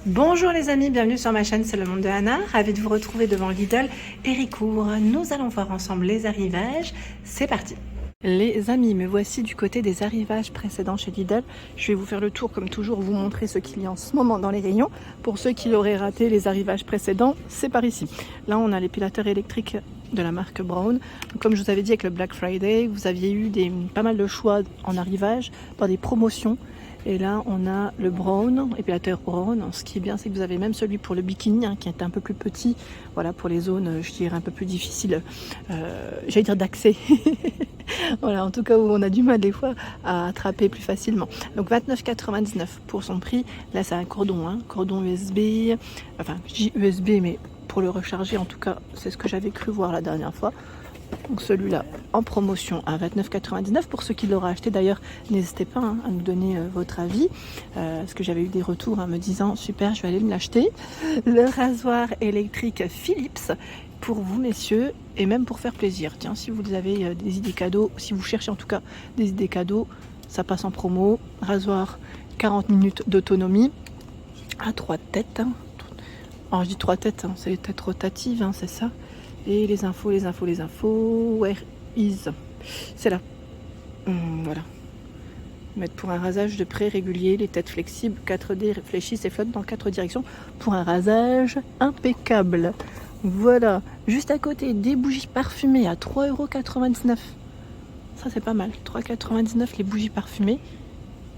Bonjour les amis, bienvenue sur ma chaîne C'est le monde de Anna, ravie de vous retrouver devant Lidl et Ricourt. Nous allons voir ensemble les arrivages, c'est parti. Les amis, me voici du côté des arrivages précédents chez Lidl. Je vais vous faire le tour comme toujours, vous montrer ce qu'il y a en ce moment dans les rayons. Pour ceux qui auraient raté les arrivages précédents, c'est par ici. Là on a l'épilateur électrique de la marque Braun. Comme je vous avais dit avec le Black Friday, vous aviez eu pas mal de choix en arrivage, dans des promotions. Et là, on a le Braun, épilateur Braun. Ce qui est bien, c'est que vous avez même celui pour le bikini, qui est un peu plus petit. Voilà, pour les zones, je dirais, un peu plus difficiles, j'allais dire d'accès. Voilà, en tout cas, où on a du mal des fois à attraper plus facilement. Donc 29,99 pour son prix. Là, c'est un cordon, cordon USB. Enfin, je dis USB, mais pour le recharger, en tout cas, c'est ce que j'avais cru voir la dernière fois. Donc celui-là en promotion à 29,99 pour ceux qui l'auraient acheté. D'ailleurs, n'hésitez pas à nous donner votre avis, parce que j'avais eu des retours me disant super, je vais aller me l'acheter. Le rasoir électrique Philips pour vous messieurs et même pour faire plaisir. Tiens, si vous avez des idées cadeaux, si vous cherchez en tout cas des idées cadeaux, ça passe en promo. Rasoir 40 minutes d'autonomie à 3 têtes. Alors je dis 3 têtes, c'est les têtes rotatives, c'est ça. Et les infos, where is, c'est là. Voilà. Mettre pour un rasage de près régulier, les têtes flexibles, 4D réfléchissent et flottent dans 4 directions pour un rasage impeccable. Voilà. Juste à côté, des bougies parfumées à 3,99 €. Ça c'est pas mal. 3,99 € les bougies parfumées.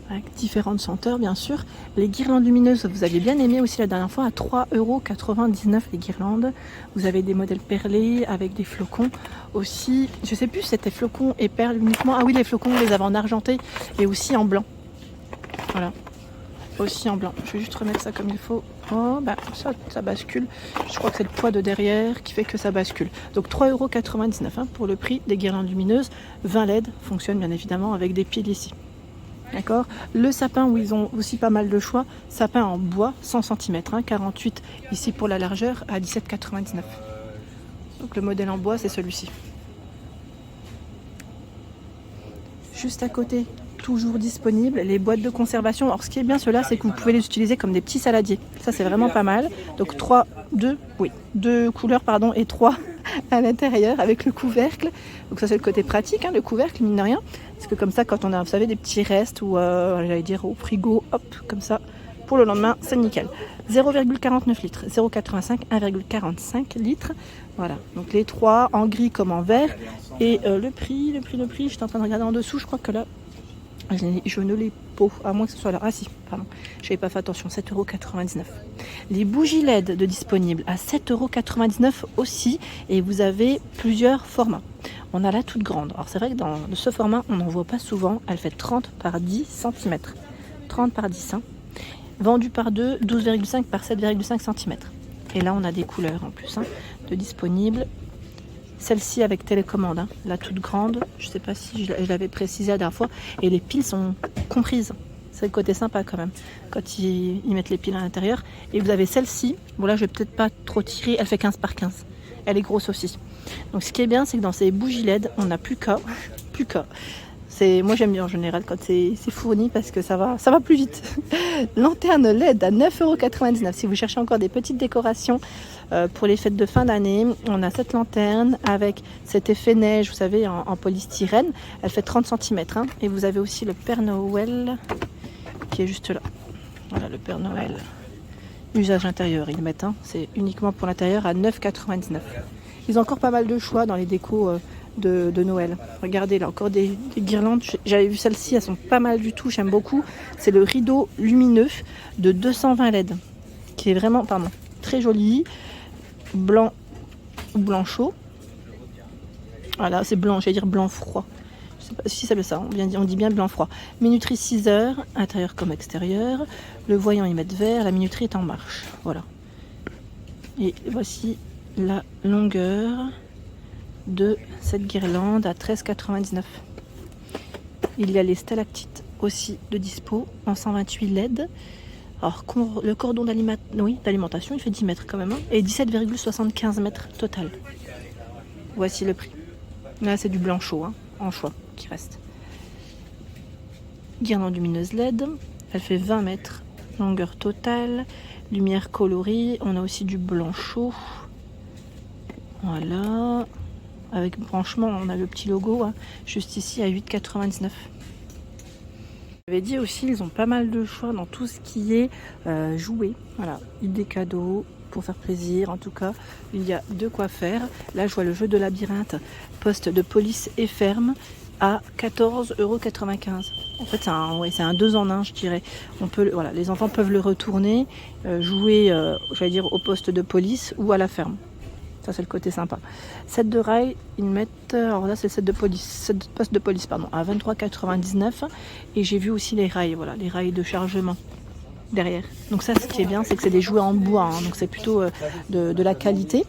Avec différentes senteurs bien sûr. Les guirlandes lumineuses, vous aviez bien aimé aussi la dernière fois, à 3,99 € les guirlandes. Vous avez des modèles perlés avec des flocons aussi. Je sais plus si c'était flocons et perles uniquement. Ah oui, les flocons, on les avait en argenté et aussi en blanc. Voilà, aussi en blanc. Je vais juste remettre ça comme il faut. Oh, bah ça bascule. Je crois que c'est le poids de derrière qui fait que ça bascule. Donc 3,99 € pour le prix des guirlandes lumineuses. 20 LED, fonctionne bien évidemment avec des piles ici. D'accord. Le sapin où ils ont aussi pas mal de choix, sapin en bois 100 cm, 48 ici pour la largeur à 17,99 €. Donc le modèle en bois c'est celui-ci. Juste à côté, toujours disponible, les boîtes de conservation. Alors ce qui est bien ceux-là, c'est que vous pouvez les utiliser comme des petits saladiers. Ça c'est vraiment pas mal. Donc deux couleurs et 3 à l'intérieur avec le couvercle. Donc ça c'est le côté pratique, le couvercle mine de rien. Parce que comme ça quand on a, vous savez, des petits restes ou j'allais dire au frigo, hop, comme ça, pour le lendemain, c'est nickel. 0,49 litres, 0,85, 1,45 litres. Voilà, donc les 3 en gris comme en vert. Et le prix, je suis en train de regarder en dessous, je crois que là, je ne l'ai pas, à moins que ce soit là. Ah si, pardon, je n'avais pas fait attention, 7,99 €. Les bougies LED de disponibles à 7,99 € aussi. Et vous avez plusieurs formats. On a la toute grande. Alors c'est vrai que dans ce format, on n'en voit pas souvent. Elle fait 30 par 10 cm. 30 par 10, Vendu par 2, 12,5 par 7,5 cm. Et là, on a des couleurs en plus de disponibles. Celle-ci avec télécommande, la toute grande, je ne sais pas si je l'avais précisé la dernière fois, et les piles sont comprises. C'est le côté sympa quand même, quand ils mettent les piles à l'intérieur. Et vous avez celle-ci, bon là je vais peut-être pas trop tirer, elle fait 15 par 15. Elle est grosse aussi. Donc ce qui est bien, c'est que dans ces bougies LED, on n'a plus qu'à. Moi j'aime bien en général quand c'est fourni parce que ça va plus vite. Lanterne LED à 9,99 €. Si vous cherchez encore des petites décorations pour les fêtes de fin d'année, on a cette lanterne avec cet effet neige, vous savez, en polystyrène. Elle fait 30 cm. Et vous avez aussi le Père Noël qui est juste là. Voilà le Père Noël. Usage intérieur, ils mettent. C'est uniquement pour l'intérieur à 9,99 €. Ils ont encore pas mal de choix dans les décos de Noël. Regardez là, encore des guirlandes. J'avais vu celle-ci, elles sont pas mal du tout, j'aime beaucoup. C'est le rideau lumineux de 220 LED qui est vraiment, très joli. Blanc ou blanc chaud. Voilà, c'est blanc, j'allais dire blanc froid. Je sais pas si ça veut ça, on dit bien blanc froid. Minuterie 6 heures, intérieur comme extérieur. Le voyant ils mettent vert, la minuterie est en marche. Voilà. Et voici la longueur de cette guirlande à 13,99 €. Il y a les stalactites aussi de dispo en 128 LED. Alors le cordon d'alimentation, il fait 10 mètres quand même, et 17,75 mètres total. Voici le prix. Là c'est du blanc chaud, en choix qui reste. Guirlande lumineuse LED, elle fait 20 mètres. longueur totale, lumière coloris. On a aussi du blanc chaud. Voilà. Avec branchement, on a le petit logo, hein, juste ici à 8,99 €. J'avais dit aussi, ils ont pas mal de choix dans tout ce qui est jouets. Voilà, idées cadeaux pour faire plaisir. En tout cas, il y a de quoi faire. Là, je vois le jeu de labyrinthe, poste de police et ferme à 14,95 €. En fait, c'est un 2 en 1, je dirais. Voilà, les enfants peuvent le retourner, jouer, j'allais dire, au poste de police ou à la ferme. Ça, c'est le côté sympa. Set de rails, ils mettent... Alors là, c'est le set de poste de police, pardon, à 23,99 €. Et j'ai vu aussi les rails, voilà, les rails de chargement derrière. Donc ça, ce qui est bien, c'est que c'est des jouets en bois, hein, donc c'est plutôt de la qualité.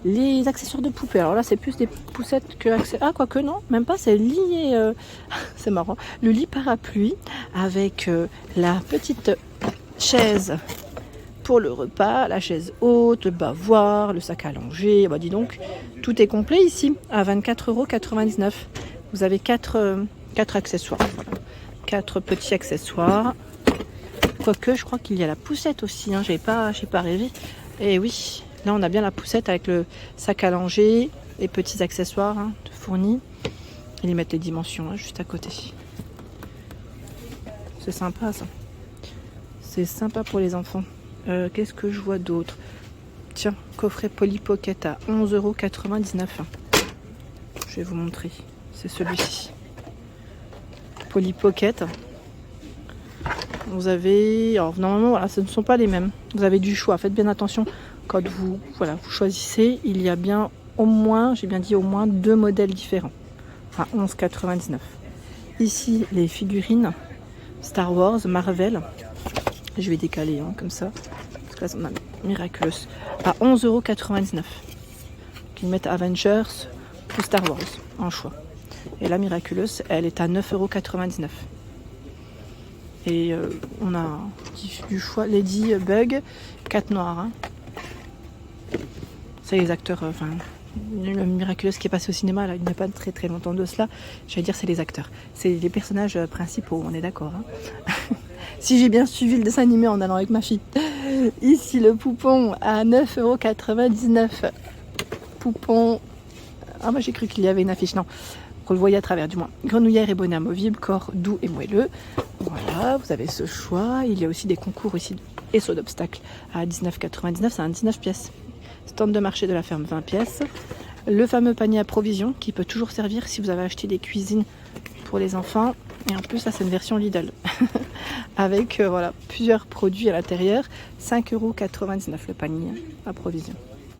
Les accessoires de poupées, alors là, c'est plus des poussettes que... Ah, quoique non, même pas, c'est lié... c'est marrant. Le lit parapluie avec la petite chaise pour le repas, la chaise haute, le bavoir, le sac à langer. Bah dis donc, tout est complet ici à 24,99 €. Vous avez 4 accessoires. Voilà. 4 petits accessoires. Quoique, je crois qu'il y a la poussette aussi. Hein. J'ai pas rêvé. Et oui, là on a bien la poussette avec le sac à langer, les petits accessoires, hein, fournis. Ils mettent les dimensions, hein, juste à côté. C'est sympa ça. C'est sympa pour les enfants. Qu'est-ce que je vois d'autre? Tiens, coffret Polly Pocket à 11,99 €. Je vais vous montrer. C'est celui-ci. Polly Pocket. Vous avez... Alors, normalement, voilà, ce ne sont pas les mêmes. Vous avez du choix. Faites bien attention quand vous choisissez. Il y a bien au moins, j'ai bien dit au moins 2 modèles différents. À 11,99 €. Ici, les figurines Star Wars, Marvel. Je vais décaler, hein, comme ça. Parce que là, on a Miraculous à 11,99 €. Ils mettent Avengers ou Star Wars en choix. Et la Miraculous, elle est à 9,99 €. Et on a du choix Lady Bug, 4 noirs. Hein. C'est les acteurs, le Miraculous qui est passé au cinéma, là, il n'y a pas très très longtemps de cela. J'allais dire c'est les acteurs. C'est les personnages principaux, on est d'accord. Hein. Si j'ai bien suivi le dessin animé en allant avec ma fille. Ici, le poupon à 9,99 €. Poupon. Ah, moi j'ai cru qu'il y avait une affiche. Non, qu'on le voyait à travers, du moins. Grenouillère et bonnet amovible, corps doux et moelleux. Voilà, vous avez ce choix. Il y a aussi des concours ici et saut d'obstacle à 19,99 €. C'est un 19 pièces. Stand de marché de la ferme, 20 pièces. Le fameux panier à provisions qui peut toujours servir si vous avez acheté des cuisines pour les enfants. Et en plus, ça, c'est une version Lidl. Avec voilà, plusieurs produits à l'intérieur. 5,99 € le panier à provisions.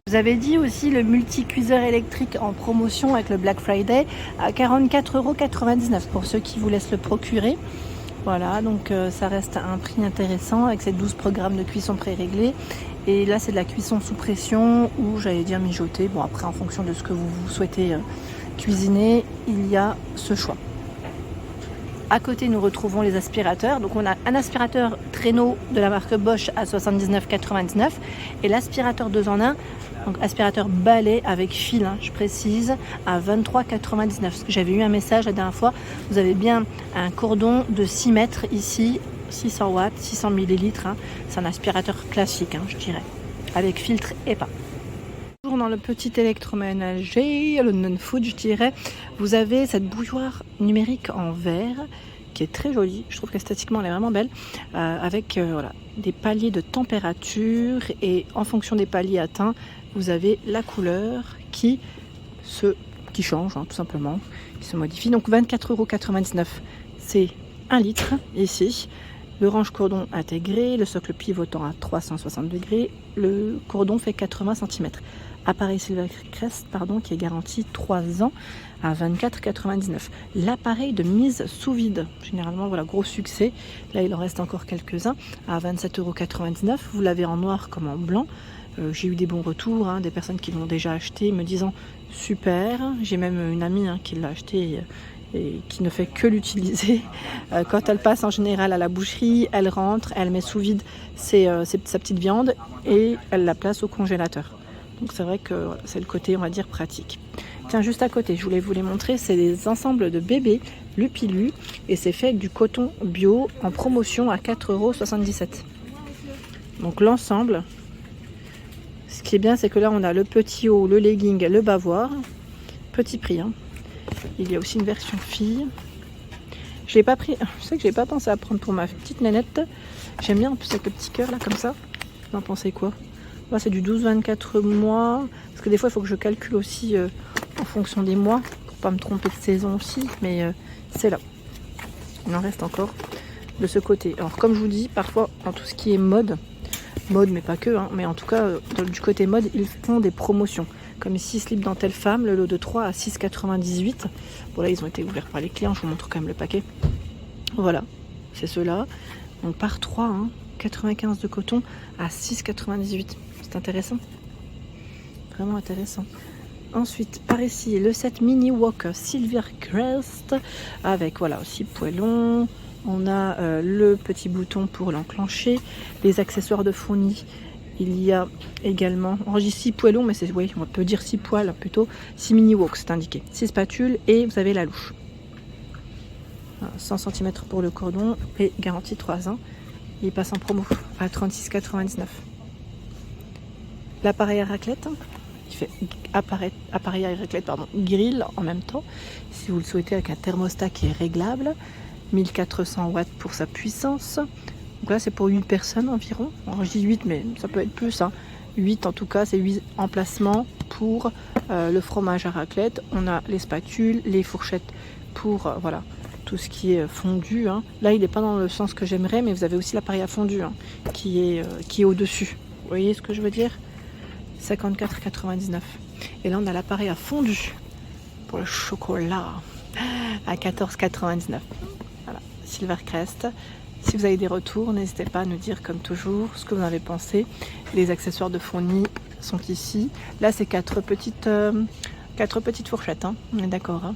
Vous avez dit aussi le multi-cuiseur électrique en promotion avec le Black Friday à 44,99 € pour ceux qui vous laissent le procurer. Voilà, donc ça reste un prix intéressant avec ces 12 programmes de cuisson pré-réglés. Et là, c'est de la cuisson sous pression ou j'allais dire mijoter. Bon, après, en fonction de ce que vous souhaitez cuisiner, il y a ce choix. À côté, nous retrouvons les aspirateurs. Donc, on a un aspirateur traîneau de la marque Bosch à 79,99 € et l'aspirateur 2 en 1, donc aspirateur balai avec fil, hein, je précise, à 23,99 €. Parce que j'avais eu un message la dernière fois. Vous avez bien un cordon de 6 mètres ici, 600 watts, 600 millilitres. Hein. C'est un aspirateur classique, hein, je dirais, avec filtre et pas. Toujours dans le petit électroménager, le non-food, je dirais, vous avez cette bouilloire numérique en verre qui est très jolie. Je trouve qu'esthétiquement, elle est vraiment belle, avec voilà, des paliers de température et en fonction des paliers atteints, vous avez la couleur qui change, hein, tout simplement, qui se modifie. Donc 24,99 €, c'est 1 litre ici. Le range cordon intégré, le socle pivotant à 360 degrés, le cordon fait 80 cm. Appareil Silvercrest, qui est garanti 3 ans à 24,99 €. L'appareil de mise sous vide, généralement, voilà, gros succès. Là, il en reste encore quelques-uns à 27,99 €. Vous l'avez en noir comme en blanc. J'ai eu des bons retours, hein, des personnes qui l'ont déjà acheté me disant super. J'ai même une amie qui l'a acheté et qui ne fait que l'utiliser. Quand elle passe en général à la boucherie, elle rentre, elle met sous vide sa petite viande et elle la place au congélateur. Donc c'est vrai que c'est le côté, on va dire, pratique. Tiens, juste à côté, je voulais vous les montrer, c'est des ensembles de bébés Lupilu et c'est fait avec du coton bio en promotion à 4,77 €. Donc l'ensemble, ce qui est bien, c'est que là, on a le petit haut, le legging, le bavoir. Petit prix, hein. Il y a aussi une version fille. Je l'ai pas pris, je sais que j'ai pas pensé à prendre pour ma petite nénette. J'aime bien en plus avec le petit cœur là comme ça. Vous en pensez quoi? Moi c'est du 12-24 mois. Parce que des fois il faut que je calcule aussi en fonction des mois. Pour pas me tromper de saison aussi. Mais c'est là. Il en reste encore de ce côté. Alors comme je vous dis, parfois dans tout ce qui est mode mais pas que, hein, mais en tout cas du côté mode, ils font des promotions. Comme ici, slip dentelle femme, le lot de 3 à 6,98. Bon là, ils ont été ouverts par les clients, je vous montre quand même le paquet. Voilà, c'est ceux-là. On part 3, hein, 95 de coton à 6,98. C'est intéressant. Vraiment intéressant. Ensuite, par ici, le set Mini Walk Silvercrest avec, voilà, aussi poêlon. On a le petit bouton pour l'enclencher. Les accessoires de fournis. Il y a également, on dit 6 poêlons, mais c'est, oui, on peut dire 6 poils plutôt. 6 mini walks, c'est indiqué. 6 spatules et vous avez la louche. 100 cm pour le cordon et garantie 3 ans. Il passe en promo à 36,99. L'appareil à raclette, il fait appareil à raclette, pardon, grill en même temps. Si vous le souhaitez, avec un thermostat qui est réglable. 1400 watts pour sa puissance. Donc là, c'est pour 8 personnes environ. Alors, je dis 8, mais ça peut être plus. Hein. 8 en tout cas, c'est 8 emplacements pour le fromage à raclette. On a les spatules, les fourchettes pour voilà, tout ce qui est fondu. Hein. Là, il n'est pas dans le sens que j'aimerais, mais vous avez aussi l'appareil à fondu hein, qui est au-dessus. Vous voyez ce que je veux dire? 54,99. Et là, on a l'appareil à fondu pour le chocolat à 14,99. Voilà, Silvercrest. Si vous avez des retours, n'hésitez pas à nous dire comme toujours ce que vous en avez pensé. Les accessoires de fournis sont ici. Là, c'est 4 petites fourchettes. Hein. On est d'accord. Hein.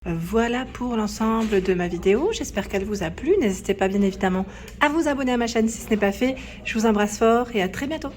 Voilà pour l'ensemble de ma vidéo. J'espère qu'elle vous a plu. N'hésitez pas bien évidemment à vous abonner à ma chaîne si ce n'est pas fait. Je vous embrasse fort et à très bientôt.